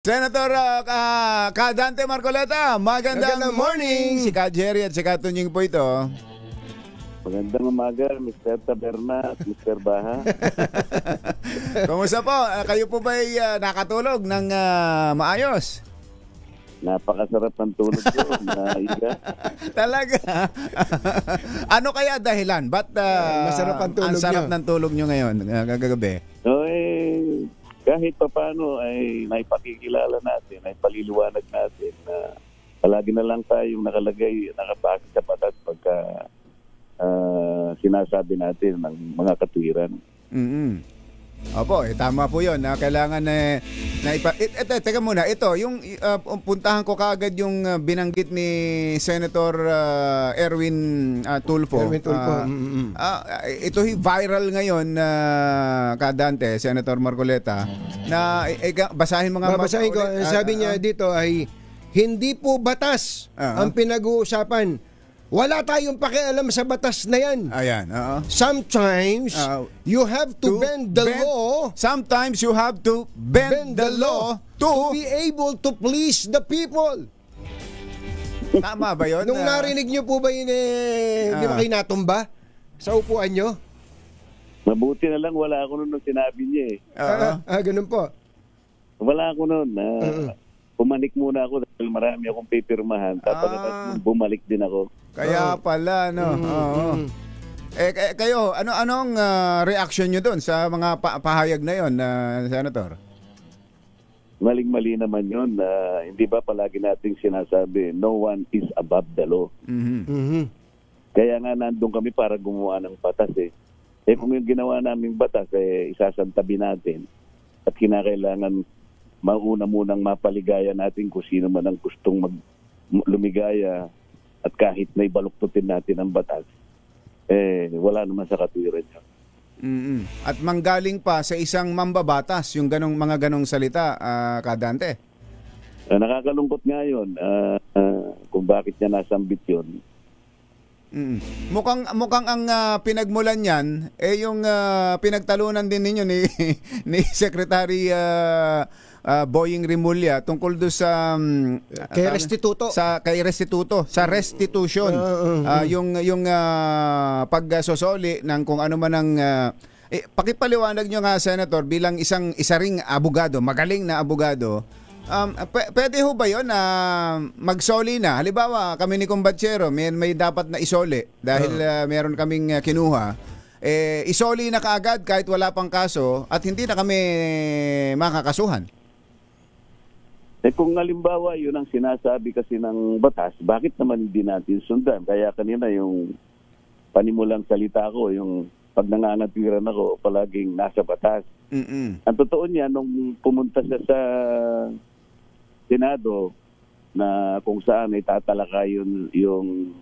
Senator Dante Marcoleta, magandang morning! Si Ka Jerry at si Ka Tunying po ito. Magandang umaga, Mr. Taberna at Mr. Baha. Kumusta po? Kayo po ba nakatulog ng maayos? Napakasarap ng tulog ko, naiga. Talaga? Ano kaya dahilan? Ba't masarap ang tulog ang sarap nyo? ng tulog nyo ngayon, kagabi? So, kahit pa paano ay naipakikilala natin, ay paliliwanag natin na palagi na lang tayong nakapakit sa batas pagka sinasabi natin ng mga katwiran. Opo, tama po yun. Kailangan teka muna, ito, yung puntahan ko kaagad yung binanggit ni Senator Erwin Tulfo. Ito viral ngayon, Dante, Senator Marcoleta, na basahin mga... Babasahin ko, sabi niya dito ay, hindi po batas ang pinag-uusapan. Wala tayong pakialam sa batas na yan. Ayan, Sometimes, you have to bend the law. Sometimes you have to bend the law to be able to please the people. Tama ba yun? Nung narinig niyo po ba yun, di ba kayo natumba sa upuan niyo? Mabuti na lang wala ako nung sinabi niya Ganun po. Wala ako nun. Pumanik muna ako dahil marami akong pipirmahan. Tapos bumalik din ako. Kaya pala, no? Kayo, anong reaction nyo doon sa mga pahayag na yon, Senator? Maling-mali naman yun. Hindi ba palagi nating sinasabi, no one is above the law. Kaya nga nandun kami para gumawa ng batas kung yung ginawa naming batas, isasantabi natin at kinakailangan mauna munang mapaligaya natin kung sino man ang gustong lumigaya at kahit na ibaluktutin natin ang batas, wala naman sa katwiran niya. At manggaling pa sa isang mambabatas yung mga ganong salita, Dante. Nakakalungkot nga yun kung bakit niya nasambit yun. Mukhang ang pinagmulan niyan yung pinagtalunan din ninyo ni Secretary Boying Rimulya tungkol do sa kay Restituto sa restitution, yung pagsosoli ng kung ano man ang pakipaliwanag nyo nga, Senator, bilang isa ring abogado, magaling na abogado. Pwede ho ba yun na magsoli na? Halimbawa, kami ni Combatchero, may dapat na isoli dahil meron kaming kinuha. Isoli na kaagad kahit wala pang kaso at hindi na kami makakasuhan. Kung halimbawa yun ang sinasabi kasi ng batas, bakit naman hindi natin sundan? Kaya kanina yung panimulang salita ko, yung pag nangangatwiran ako, palaging nasa batas. Ang totoo niya, nung pumunta siya sa Senado na kung saan itatalaka yung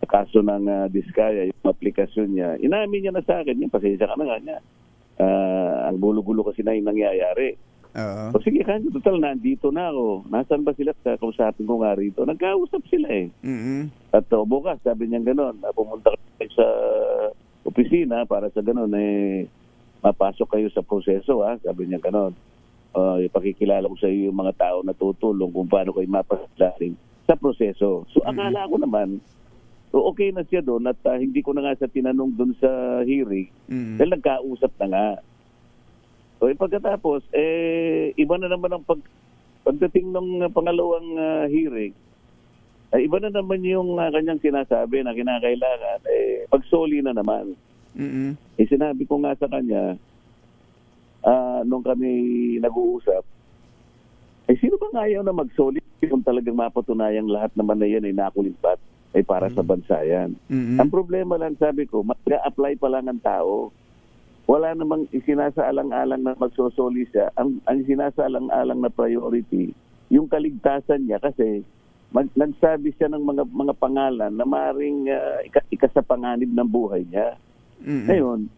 kaso ng Diskaya, yung aplikasyon niya, inamin niya na sa akin, yung pasensya ka na nga niya. Ang gulo-gulo kasi na yung nangyayari. O sige, kanyo, total, nandito na ako. Nasaan ba sila? Kausapin ko nga rito. Nagkausap sila At bukas, sabi niya gano'n, pumunta kayo sa opisina para sa gano'n, mapasok kayo sa proseso, sabi niya gano'n. Ipakikilala ko sa iyo yung mga tao na tutulong kung paano kayo mapasasaling sa proseso. So, akala ko naman, okay na siya doon at hindi ko na nga sa tinanong doon sa hearing dahil nagkausap na nga. So, pagkatapos, iba na naman ang pagdating ng pangalawang hearing, iba na naman yung kanyang sinasabi na kinakailangan, pagsoli na naman. Sinabi ko nga sa kanya, nung kami nag-uusap, sino bang ayaw na magsoli kung talagang mapatunayang lahat naman na yan ay nakulimbat ay para sa bansa yan. Ang problema lang, sabi ko, mag-apply pa lang ang tao. Wala namang isinasaalang-alang na magsosoli siya. Ang isinasaalang-alang na priority, yung kaligtasan niya kasi nagsabi siya ng mga pangalan na maaaring ikasapanganib ng buhay niya. Ngayon,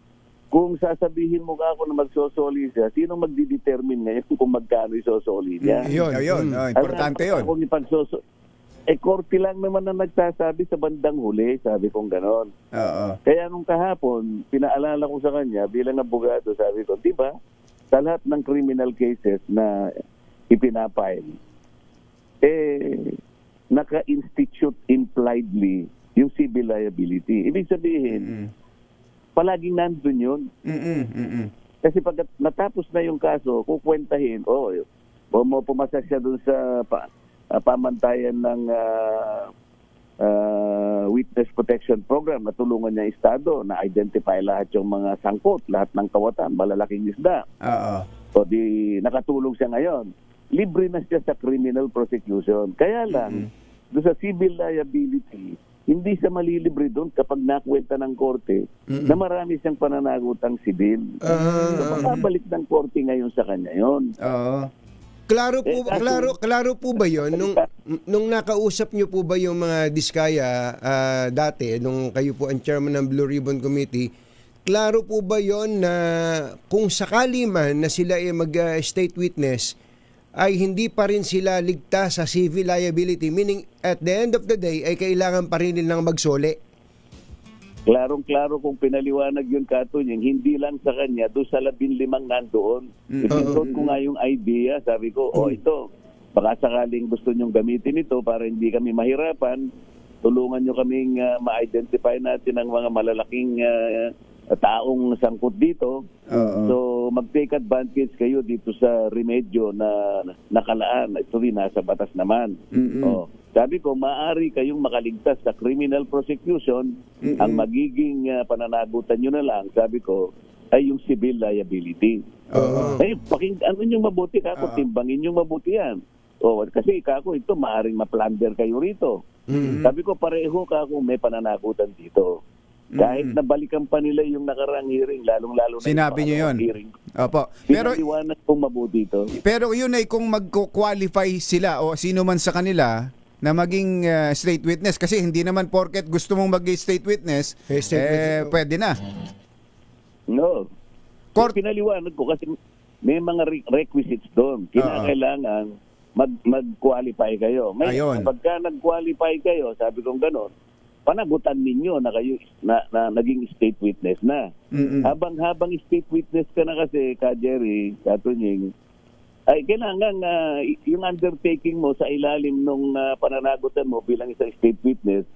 kung sasabihin mo ako na magsosoli siya, sino magdidetermine ngayon kung magkano isosoli niya? Yun. Importante yun. Kung korte lang naman na nagsasabi sa bandang huli, sabi kong ganon. Kaya nung kahapon, pinaalala ko sa kanya bilang abogado, sabi ko, di ba, sa lahat ng criminal cases na ipinapile, naka-institute impliedly yung civil liability. Ibig sabihin, palaging nandun yun. Kasi pag natapos na yung kaso, kukwentahin, pumasa siya dun sa pamantayan ng Witness Protection Program, natulungan niya Estado na identify lahat yung mga sangkot, lahat ng kawatan, malalaking isda. So di nakatulong siya ngayon. Libre na siya sa criminal prosecution. Kaya lang, doon sa civil liability, hindi siya malilibre doon kapag nakwenta ng korte na marami siyang pananagutang sibil. So makabalik ng korte ngayon sa kanya yun. Klaro po ba 'yon nung nakausap niyo po ba yung mga Diskaya dati nung kayo po ang chairman ng Blue Ribbon Committee? Klaro po ba 'yon na kung sakali man na sila ay mag-state witness ay hindi pa rin sila ligtas sa civil liability, meaning at the end of the day ay kailangan pa rin nilang magsole? Klarong-klaro kung pinaliwanag yun, Katunying, hindi lang sa kanya, doon sa 15 nandoon. Ipinod ko nga yung idea, sabi ko, ito, baka sakaling gusto nyong gamitin ito para hindi kami mahirapan, tulungan nyo kaming ma-identify natin ang mga malalaking taong sangkot dito. So, mag-take advantage kayo dito sa remedyo na nakalaan. Ito rin nasa batas naman. Sabi ko, maaari kayong makaligtas sa criminal prosecution. Ang magiging pananagutan nyo na lang, sabi ko, ay yung civil liability. Ano nyo mabuti, kako, timbangin nyo mabuti yan. Kasi kako, ito maaring ma-plunder kayo rito. Sabi ko, pareho kako may pananagutan dito. Kahit nabalikan pa nila yung nakarang hearing, lalong-lalo na sinabi niyo yun. Hearing. Opo. Pero pinaliwanag kung mabuti ito. Pero yun ay kung magko-qualify sila o sino man sa kanila na maging state witness, kasi hindi naman porket gusto mong mag-state witness, pwede na. No. Pinaliwanag ko kasi may mga requisites doon. Kinakailangan mag-qualify kayo. Ngayon, pagka nag-qualify kayo, sabi kong gano'n, panagutan ninyo na kayo na naging state witness na. Habang state witness ka na kasi, Jerry, Katunying, ay kailangan yung undertaking mo sa ilalim nung pananagutan mo bilang isang state witness,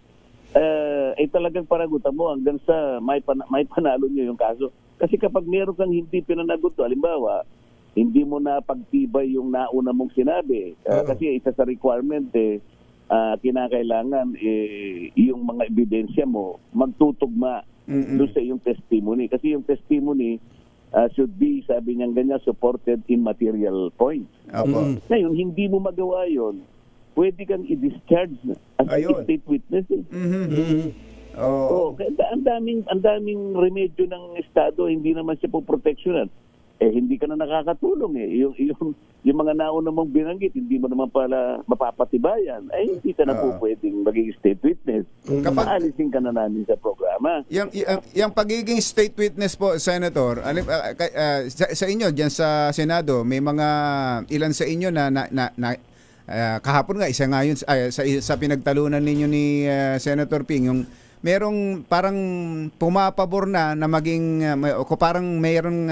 ay talagang panagutan mo hanggang sa may panalo nyo yung kaso. Kasi kapag meron kang hindi pinanagot, halimbawa, hindi mo na pagtibay yung nauna mong sinabi. Kasi isa sa requirement, kinakailangan yung mga ebidensya mo magtutugma doon sa iyong testimony. Kasi yung testimony should be, sabi niya ganyan, supported in material points. Ngayon, hindi mo magawa yon, pwede kang i-discharge as a state witness. Ang daming remedyo ng Estado, hindi naman siya po proteksyonan. Hindi ka na nakakatulong yung mga nauna mong binanggit, hindi mo naman pala mapapatibayan, hindi ka na po pwedeng maging state witness. Alisin ka na namin sa programa. Yung pagiging state witness po, Senator, sa inyo dyan sa Senado, may mga ilan sa inyo na kahapon nga, isa nga yun sa pinagtalunan ninyo ni Senator Ping, yung merong parang pumapabor na maging parang mayroong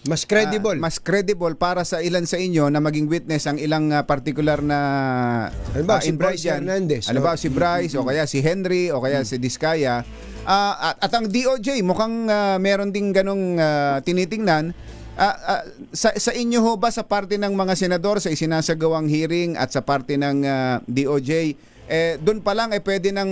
mas credible para sa ilan sa inyo na maging witness ang ilang particular na si Bryce Hernandez. Si Bryce o kaya si Henry o kaya si Diskaya. At ang DOJ mukhang meron ding ganong tinitingnan. Sa inyo ho ba, sa parte ng mga senador sa isinasagawang hearing at sa parte ng DOJ, doon pa lang pwede nang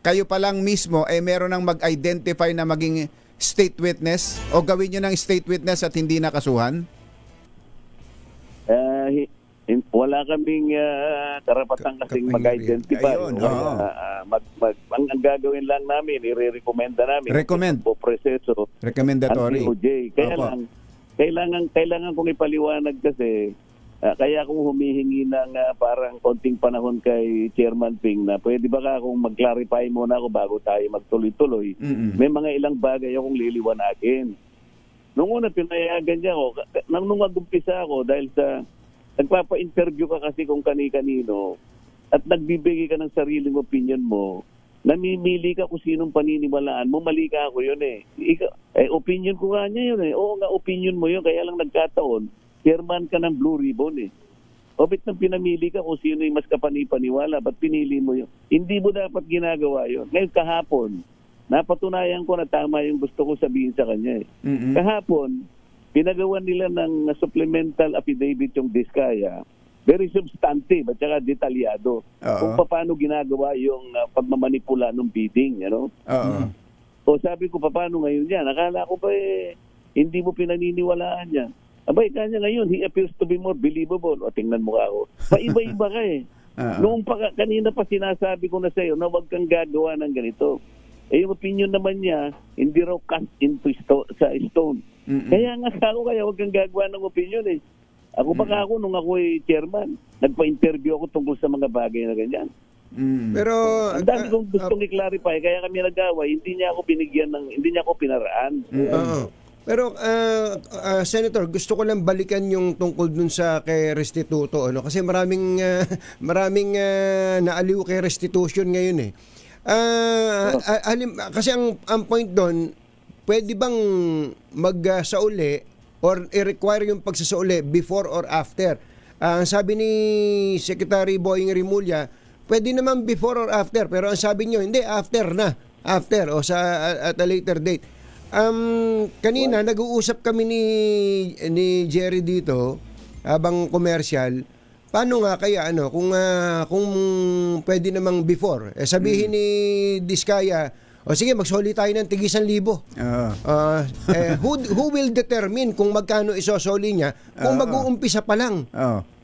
kayo pa lang mismo meron nang mag-identify na maging state witness o gawin nyo ng state witness at hindi nakasuhan? Wala kaming karapatan kasing mag-identify. Ang gagawin lang namin, i-recommenda namin. Po proseso. Recommendatory. Ang DOJ. Kailangan kong ipaliwanag kasi kaya kung humihingi ng parang konting panahon kay Chairman Ping na pwede ba akong mag-clarify muna ako bago tayo magtuloy-tuloy. May mga ilang bagay akong liliwanagin. Nung una pinayagan niya ako, nung nag-umpisa ako dahil sa nagpapa-interview ka kasi kung kani-kanino at nagbibigay ka ng sariling opinion mo, namimili ka kung sinong paniniwalaan mo, mali ka ako yun opinion ko nga niya yun Oo nga, opinion mo yun, kaya lang nagkataon chairman ka ng Blue Ribbon eh. O ba't nang pinamili ka kung sino yung mas kapani-paniwala, ba't pinili mo yun? Hindi mo dapat ginagawa yun. Ngayon kahapon, napatunayan ko na tama yung gusto ko sabihin sa kanya eh. Kahapon, pinagawa nila ng supplemental affidavit yung Diskaya, very substantive at saka detalyado kung paano ginagawa yung pagmamanipula ng bidding, you know? O sabi ko, paano ngayon yan? Akala ko pa hindi mo pinaniniwalaan yan. Abay, kanya ngayon, he appears to be more believable. O, tingnan mo ako. Paiba-iba ka eh. Noong kanina pa sinasabi ko na sa'yo na huwag kang gagawa ng ganito. Yung opinion naman niya, hindi raw cast into sa stone. Kaya nga ako, huwag kang gagawa ng opinion eh. Ako baka ako, nung ako chairman, nagpa-interview ako tungkol sa mga bagay na ganyan. Pero ang dami kong gustong i-clarify, kaya kami nag-away, hindi niya ako pinaraan. Pero Senator, gusto ko lang balikan yung tungkol dun sa kay Restituto, ano? Kasi maraming naaliw kay Restitution ngayon eh. Kasi ang point doon, pwede bang magsauli or i-require yung pagsasauli before or after? Ang sabi ni Secretary Boying Rimulya, pwede naman before or after, pero ang sabi niyo hindi, after na. After o at a later date. Kanina nag-uusap kami ni Jerry dito habang commercial. Paano nga kaya kung pwede namang before? Sabihin ni Diskaya, o sige, magsoli tayo ng tig 1,000. Who will determine kung magkano isosoli niya kung mag-uumpisa pa lang?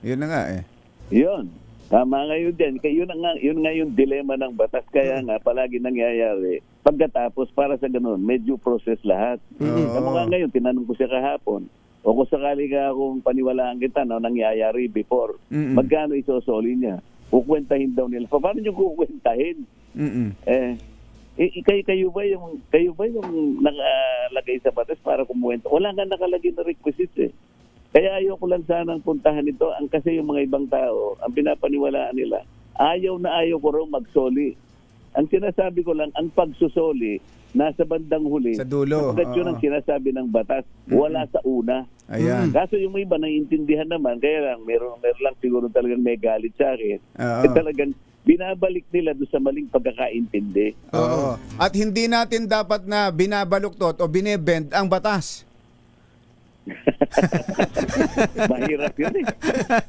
Yun na nga eh. Yun. Tama ngayon din. Yun nga yung dilema ng batas. Kaya nga, palagi nangyayari. Pagkatapos, para sa ganun, medyo process lahat. Tama nga ngayon, tinanong ko siya kahapon, o kung sakali ka akong paniwalaan kita na nangyayari before, magkano isosoli niya? Kukwentahin daw nila. Paano nyo kukwentahin? Kayo ba yung nakalagay sa batas para kumuwenta? Wala nga nakalagay na requisite eh. Kaya ayoko lang sanang puntahan ito. Kasi yung mga ibang tao, ang pinapaniwalaan nila, ayaw ko raw magsoli. Ang sinasabi ko lang, ang pagsusoli, nasa bandang huli. Sa dulo. Sapagkat yun ang sinasabi ng batas, wala sa una. Ayan. Kaso yung iba naiintindihan naman, kaya lang, meron lang siguro talagang may galit sa akin. Talagang binabalik nila doon sa maling pagkakaintindi. At hindi natin dapat na binabaluktot o binebend ang batas. Mahirap yun eh.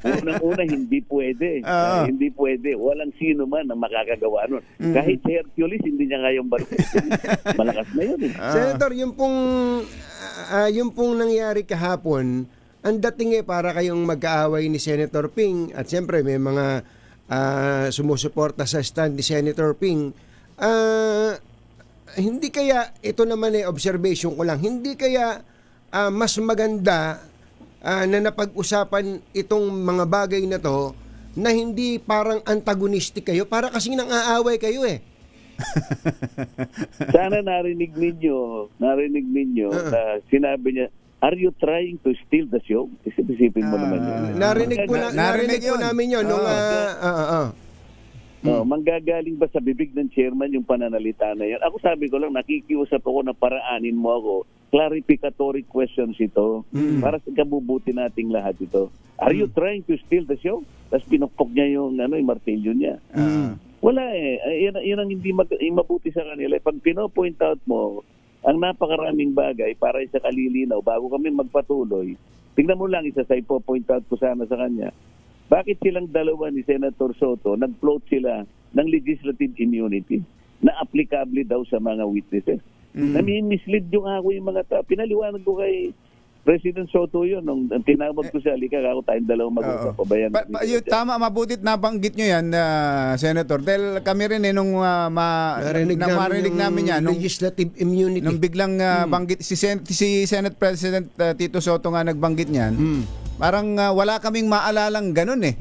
Unang-una, hindi pwede. Hindi pwede. Walang sino man ang makakagawa nun. Kahit Hercules, hindi niya kayang balutin. Malakas na yun eh. Senator, yung pong nangyari kahapon, ang dating para kayong magkaaway ni Senator Ping at siyempre may mga sumusuporta sa stand ni Senator Ping. Hindi kaya, ito naman observation ko lang, hindi kaya mas maganda na napag-usapan itong mga bagay na to na hindi parang antagonistic kayo, para kasing nang aaway kayo eh. Sana narinig ninyo na sinabi niya, are you trying to steal the show? Isipin mo naman yun. Narinig po namin yun. Manggagaling ba sa bibig ng chairman yung pananalita na yan? Ako sabi ko lang, nakikiusap ako na paraanin mo ako. Clarificatory questions ito para sa kabubuti nating lahat ito. Are you trying to steal the show? Tapos pinukpok niya yung martilyo niya. Wala eh. Yan ang hindi mabuti sa kanila. Pag pino-point out mo ang napakaraming bagay para sa kalilinaw bago kami magpatuloy, tingnan mo lang, isa sa ipo-point out ko sana sa kanya. Bakit silang dalawa ni Senator Soto nag-float sila ng legislative immunity na applicable daw sa mga witnesses? Nami-mislead yung mga tao. Pinaliwanag ko kay President Soto yun nung tinawag ko siya, halika ako tayong dalawang mag-usap. Tama, mabutit nabanggit nyo yan, Senator. Dahil kami rin nung marinig namin yan. Legislative immunity. Nung biglang banggit, si Senate President Tito Soto nga nagbanggit niyan, parang wala kaming maalalang ganun eh.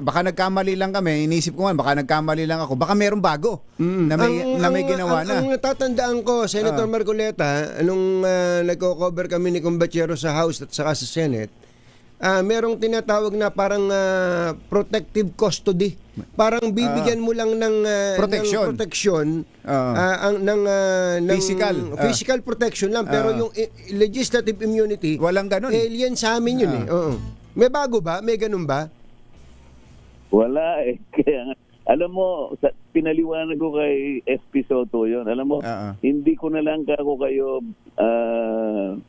Baka nagkamali lang kami. Inisip ko man, baka nagkamali lang ako. Baka merong bago na may ginawa na. Ang natatandaan ko, Senator Marcoleta, nung nagko-cover kami ni Combachero sa House at saka sa Senate, merong tinatawag na parang protective custody. Parang bibigyan mo lang ng protection ng physical protection lang, pero yung legislative immunity, walang ganun. Alien sa amin yun eh. Oo. May bago ba? May ganun ba? Wala eh. Kaya nga, alam mo, pinaliwanag ko kay SP Soto yun. Alam mo, hindi ko na lang ako kayo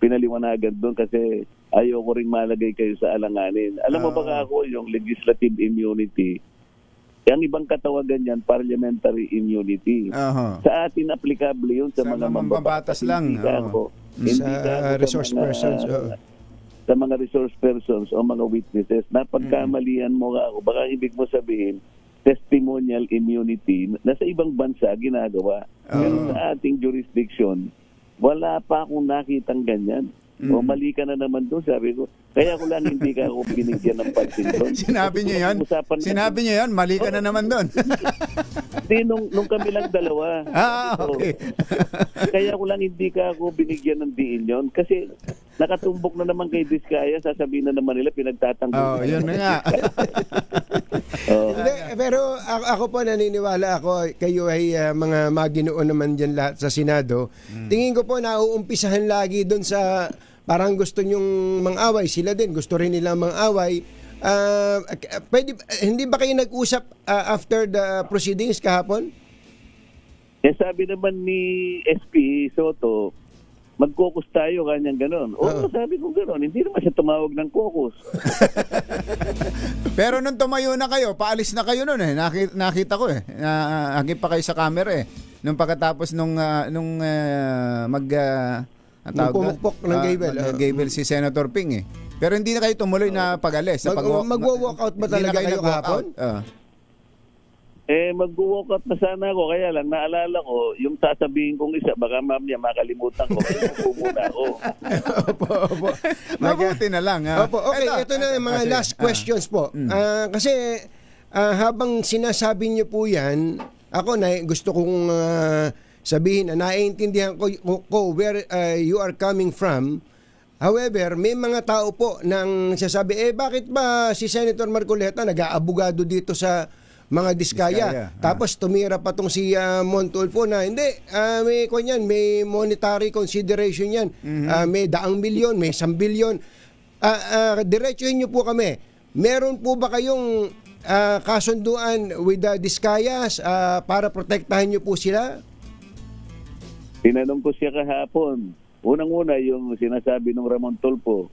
pinaliwanagan doon kasi ayoko ring malagay kayo sa alanganin. Alam mo baka ako yung legislative immunity, ang ibang katawagan yan, parliamentary immunity. Sa atin, applicable yun sa mga mambabatas lang. Sa resource persons. Sa mga resource persons o mga witnesses, na pagkamalian mo ako, baka ibig mo sabihin, testimonial immunity na sa ibang bansa ginagawa. Pero sa ating jurisdiction, wala pa akong nakitang ganyan. O mali ka na naman doon, sabi ko. Kaya ko lang hindi ka ako binigyan ng pansin doon. Sinabi niyo yan? Sinabi niyo yan? Mali ka na naman doon. Hindi, nung kami lang dalawa. Okay. Kaya ko lang hindi ka ako binigyan ng diin yon kasi nakatumbok na naman kay Diskaya, sasabihin na naman nila pinagtatanggol. Yun na nga. Pero ako po naniniwala ako, kayo ay mga maginoo naman dyan lahat sa Senado. Tingin ko po nauumpisahan lagi doon sa parang gusto nyong mang-away. Sila din, gusto rin nila mang-away. Hindi ba kayo nag-usap after the proceedings kahapon? Sabi naman ni SP Soto, mag-caucus tayo, kanyang gano'n. Sabi ko gano'n, hindi naman siya tumawag ng caucus. Pero nung tumayo na kayo, paalis na kayo nun eh. Nakita ko eh. Nakita pa kayo sa camera eh. Nung pagkatapos nung pumukpok ng Gavel si Senator Ping eh. Pero hindi na kayo tumuloy na pag-alis. Mag-walkout ba talaga kayo kahapon? Mag-walkout na sana ako, kaya lang naalala ko, yung sasabihin kong isa, baka mamaya makalimutan ko, kaya muna ako. Opo. Mabuti na lang. Okay, ito na yung mga last questions po. Kasi habang sinasabi niyo po yan, ako gusto kong sabihin na naiintindihan ko where you are coming from. However, may mga tao po nang sasabi, bakit ba si Senator Marcoleta nag-aabogado dito sa mga Diskaya? Tapos tumira pa tong si Montulfo na hindi, may monetary consideration yan. May 100 milyon, may 1 bilyon. Diretsuhin niyo po kami. Meron po ba kayong kasunduan with the Diskayas para protektahan niyo po sila? Tinanong ko siya kahapon. Unang-una yung sinasabi ng Ramon Tulfo.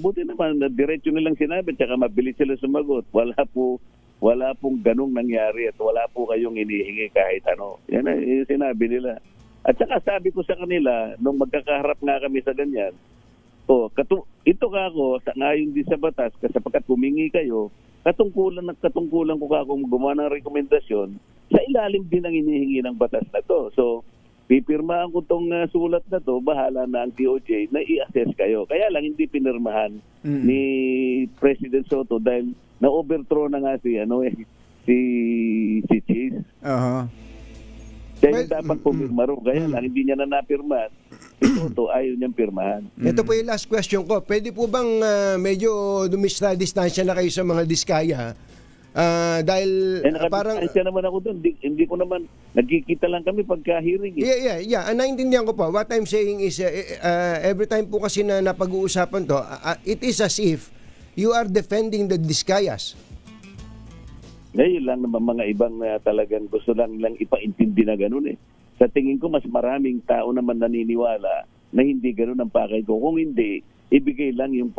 Buti naman, diretso nilang sinabi, tsaka mabilis sila sumagot. Wala pong ganong nangyari at wala po kayong inihingi kahit ano. Yan yung sinabi nila. At saka sabi ko sa kanila, nung magkakaharap nga kami sa ganyan, ito ka ako, ngayon din sa batas, sapagkat humingi kayo, katungkulan ko ka kung gumawa ng rekomendasyon, sa ilalim din ang inihingi ng batas na to. So, pipirmahan ko tong sulat na to, bahala na ang DOJ na i-assess kayo. Kaya lang hindi pinirmahan ni President Soto dahil na-overthrow na nga si Cheese. Kaya yung dapat pumirma rin. Kaya lang hindi niya na napirmahan. Si Soto ayaw niyang pirmahan. Ito po yung last question ko. Pwede po bang medyo dumista distansya na kayo sa mga Diskaya? Dahil parang naman ako doon, hindi ko naman nagkikita lang kami pagka-hearing. Yeah. Naintindihan ko po. What I'm saying is every time po kasi na napag-uusapan to, it is as if you are defending the Diskayas. Ngayon lang naman mga ibang talagang gusto lang ipaintindi na gano'n eh. Sa tingin ko mas maraming tao naman naniniwala na hindi gano'n ang pakay ko. Kung hindi, ibigay lang yung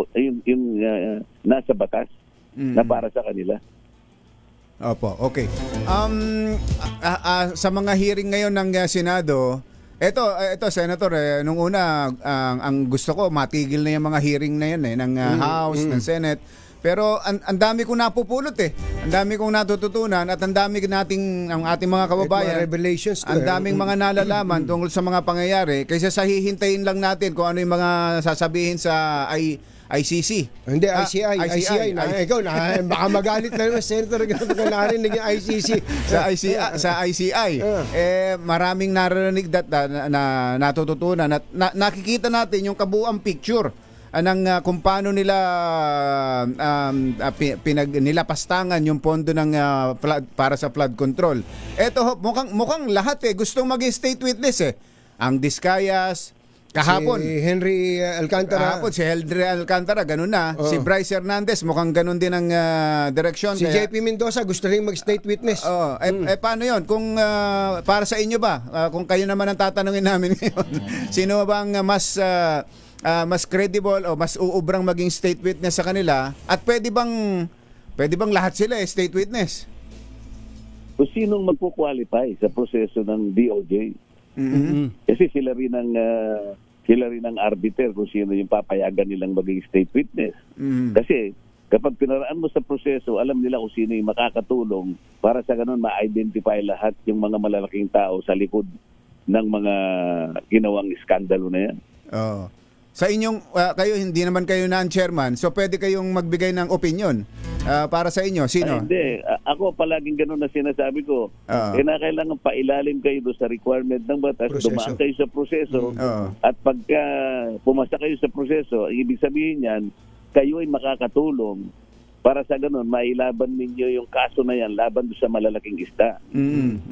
nasa batas na para sa kanila. Opo, okay. Sa mga hearing ngayon ng Senado, ito Senator, nung una ang gusto ko matigil na yung mga hearing na yan ng House, ng Senate. Pero ang dami kong napupulot Ang dami kong natututunan at ang dami ang ating mga kababayan, revelations ang daming mga nalalaman tungkol sa mga pangyayari kaysa sa hihintayin lang natin kung ano yung mga sasabihin sa ICC. Hindi, ICI. Ikaw na, baka magalit na naman, Senator, narinig yung ICC. Sa ICI, maraming narinig na natututunan at nakikita natin yung kabuuang picture kung paano nila nilapastangan yung pondo ng para sa flood control. Eto mukhang lahat gustong maging state witness Ang Discayas kahapon Si Henry Alcantara. kahapon si Henry Alcantara ganun na. Si Bryce Hernandez mukhang ganun din ang direksyon. Si JP Mendoza gusto rin mag-state witness. Paano yon kung para sa inyo ba kung kayo naman ang tatanungin namin ngayon sino bang mas credible o mas uubrang maging state witness sa kanila at pwede bang lahat sila state witness? Kung sinong magpo-qualify sa proseso ng DOJ. Kasi sila rin ang arbiter kung sino yung papayagan nilang maging state witness. Kasi kapag pinaraan mo sa proseso, alam nila kung sino yung makakatulong para sa ganun ma-identify lahat yung mga malalaking tao sa likod ng mga ginawang iskandalo na yan. Sa inyong, kayo, hindi naman kayo na ang chairman, so pwede kayong magbigay ng opinion para sa inyo. Sino? Hindi. Ako palaging ganun na sinasabi ko. Kailangan pailalim kayo doon sa requirement ng batas, dumaan kayo sa proseso, at pagka pumasa kayo sa proseso, ibig sabihin yan, kayo ay makakatulong para sa ganun, mailaban ninyo yung kaso na yan laban doon sa malalaking isda.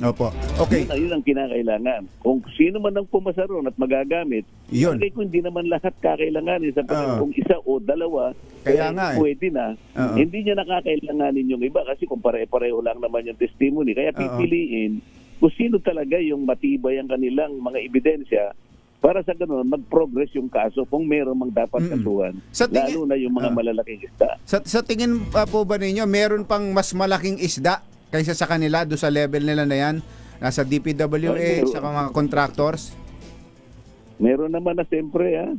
Opo. Okay. Yun ang kinakailangan. Kung sino man ang pumasa ron at magagamit, yun. Kung hindi naman lahat kakailanganin sa kung isa o dalawa, kaya nga pwede na. Hindi niya nakakailanganin yung iba kasi kung pare-pareho lang naman yung testimony. Kaya pipiliin kung sino talaga yung matibay ang kanilang mga ebidensya para sa ganoon mag-progress yung kaso kung meron mang dapat kasuhan. Lalo na yung mga malalaking isda. Sa tingin po ba ninyo, meron pang mas malaking isda kaysa sa kanila do sa level nila na yan? Nasa DPWH, sa mga contractors? Meron naman na siyempre.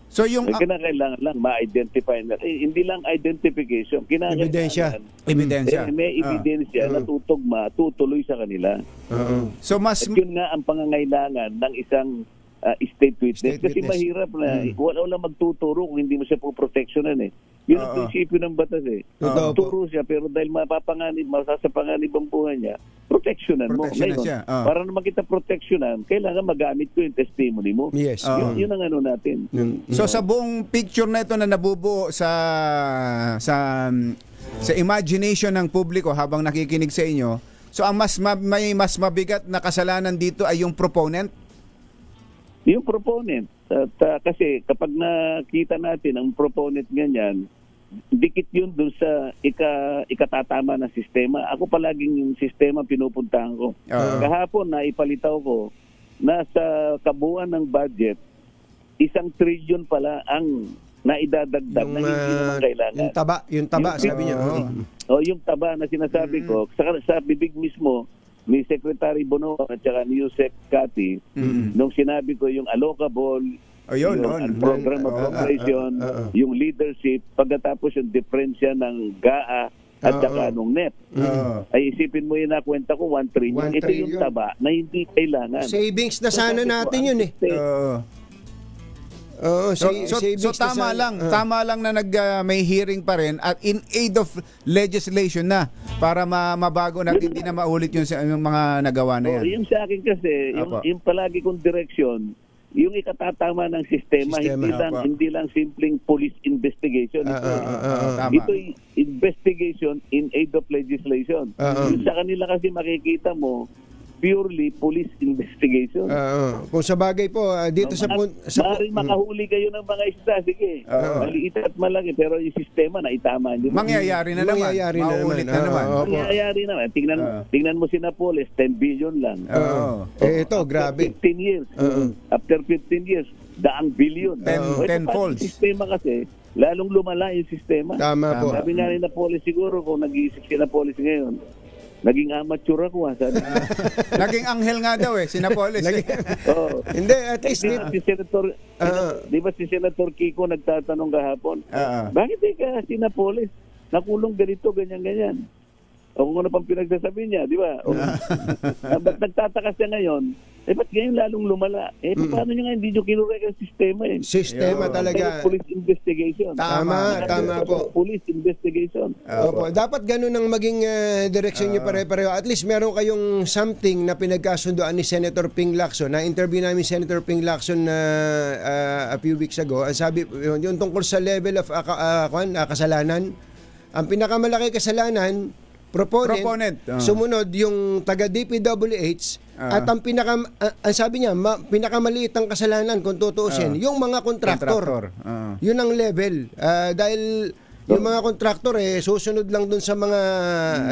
So yung kinakailangan lang ma-identify na. Hindi lang identification. Ebidensya. May ebidensya na tutugma, tutuloy sa kanila. So mas at yun nga ang pangangailangan ng isang state witness. Kasi mahirap na wala magtuturo kung hindi mo siya po-protectionan Yun ang prinsipyo ng batas Tuturo siya pero dahil masasapanganib ang buhay niya, protectionan mo. Ngayon, para naman kita protectionan, kailangan magamit ko yung testimony mo. Yes. Yun ang ano natin. So sa buong picture na ito na nabubuo sa imagination ng publiko habang nakikinig sa inyo, so ang may mas mabigat na kasalanan dito ay yung proponent? Yung proponent. Kasi kapag nakita natin ang proponent ganyan, dikit yun dun sa ikatatama ng sistema. Ako palaging yung sistema pinupuntahan ko. Kahapon na ipalitaw ko na sa kabuuan ng budget, 1 trillion pala ang naidadagdag na hindi naman kailangan. Yung taba sabi niya. Yung taba na sinasabi ko, sa bibig mismo ni Secretary Bono at saka ni Yusek Kati, nung sinabi ko yung allocable, yung program of operation, yung leadership, pagkatapos yung diferensya ng GAA at saka nung NEP. Ay isipin mo yun na kwenta ko, 1 trillion. Ito yung taba na hindi kailangan. Savings na sana natin yun So tama lang na may hearing pa rin at in aid of legislation na para mabago natin, hindi na maulit yung mga nagawa na yan. Yung sa akin kasi, yung palagi kong direksyon, yung ikatatama ng sistema. Hindi lang simpleng police investigation. Ito yung investigation in aid of legislation. Yung sa kanila kasi makikita mo, purely police investigation. Kung sa bagay po, dito maaaring makahuli kayo ng mga isda, sige. Maliit at malaki, pero yung sistema na itama. Mangyayari na naman. Mangyayari naman. Tingnan mo si Napoles, 10 billion lang. Ito, grabe. 15 years. After 15 years, 100 billion. 10 folds. Yung sistema kasi, lalong lumala yung sistema. Tama po. Sabi nga ni Napoles siguro, kung nag-iisip si Napoles ngayon, naging amateur ako Naging anghel nga daw si Napoles. Hindi, at least di ba si Senator Kiko nagtatanong kahapon, bakit ka si Napoles nakulong ganito, ganyan. O kung ano pang pinagsasabi niya, di ba? Ba't nagtataka siya ngayon ba't ngayon lalong lumala? Paano nyo nga hindi nyo kinurek ang sistema eh? Sistema talaga. Police investigation. Tama po. Police investigation. Opo. Dapat ganun ang maging direksyon nyo pare-pareho. At least meron kayong something na pinagkasundoan ni Senator Ping Lacson. Na-interview namin Senator Ping Lacson a few weeks ago. Ang sabi, yung tungkol sa level of kasalanan, ang pinakamalaki kasalanan, proponent. Sumunod yung taga DPWH at ang ang sabi niya pinakamaliit ang kasalanan kung tutuusin yung mga kontraktor. Yun ang level dahil yung mga kontraktor susunod lang dun sa mga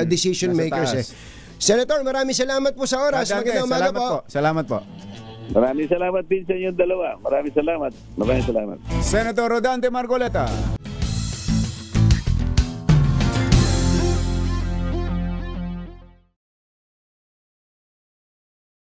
decision makers. Senator, maraming salamat po sa oras. Magandang umaga po. Salamat po. Maraming salamat din sa inyong dalawa. Maraming salamat. Senator Rodante Marcoleta.